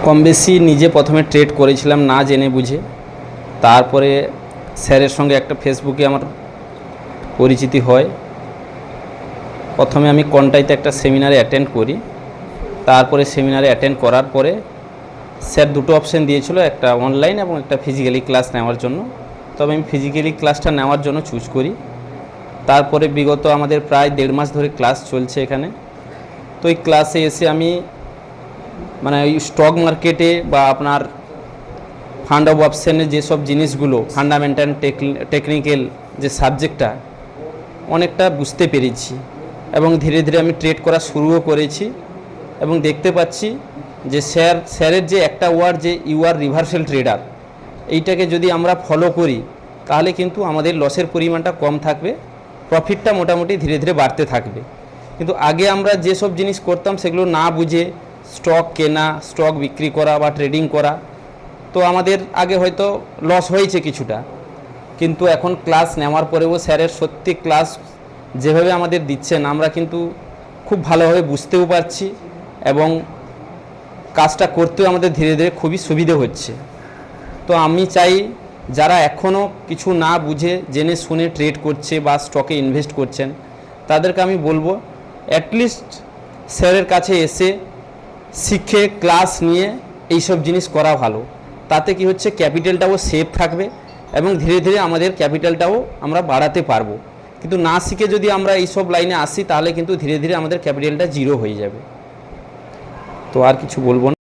কম বেশি নিজে প্রথমে ট্রেড করেছিলাম না জেনে বুঝে। তারপরে স্যারের সঙ্গে একটা ফেসবুকে আমার পরিচিতি হয়। প্রথমে আমি কন্টাইতে একটা সেমিনারে অ্যাটেন্ড করি। তারপরে সেমিনারে অ্যাটেন্ড করার পরে স্যার দুটো অপশান দিয়েছিল, একটা অনলাইন এবং একটা ফিজিক্যালি ক্লাস নেওয়ার জন্য। তবে আমি ফিজিক্যালি ক্লাসটা নেওয়ার জন্য চুজ করি। তারপরে বিগত আমাদের প্রায় 1.5 মাস ধরে ক্লাস চলছে এখানে। তো এই ক্লাসে এসে আমি মানে ওই স্টক মার্কেটে বা আপনার ফান্ড অফ অপশানের যেসব জিনিসগুলো ফান্ডামেন্টাল টেকনিক্যাল যে সাবজেক্টটা অনেকটা বুঝতে পেরেছি এবং ধীরে ধীরে আমি ট্রেড করা শুরুও করেছি। এবং দেখতে পাচ্ছি যে স্যারের যে একটা ওয়ার্ড যে ইউ আর রিভার্সাল ট্রেডার, এইটাকে যদি আমরা ফলো করি তাহলে কিন্তু আমাদের লসের পরিমাণটা কম থাকবে, প্রফিটটা মোটামুটি ধীরে ধীরে বাড়তে থাকবে। কিন্তু আগে আমরা যেসব জিনিস করতাম সেগুলো না বুঝে স্টক কেনা, স্টক বিক্রি করা বা ট্রেডিং করা, তো আমাদের আগে হয়তো লস হয়েছে কিছুটা। কিন্তু এখন ক্লাস নেওয়ার পরেও স্যারের সত্যি ক্লাস যেভাবে আমাদের দিচ্ছেন আমরা কিন্তু খুব ভালোভাবে বুঝতেও পারছি এবং কাজটা করতেও আমাদের ধীরে ধীরে খুবই সুবিধে হচ্ছে। তো আমি চাই যারা এখনও কিছু না বুঝে জেনে শুনে ট্রেড করছে বা স্টকে ইনভেস্ট করছেন তাদেরকে আমি বলবো অ্যাটলিস্ট স্যারের কাছে এসে শিখে ক্লাস নিয়ে এইসব জিনিস করা ভালো। তাতে কি হচ্ছে, ক্যাপিটালটাও সেফ থাকবে এবং ধীরে ধীরে আমাদের ক্যাপিটালটাও আমরা বাড়াতে পারবো। কিন্তু না শিখে যদি আমরা এইসব লাইনে আসি তাহলে কিন্তু ধীরে ধীরে আমাদের ক্যাপিটালটা জিরো হয়ে যাবে। তো আর কিছু বলবো না।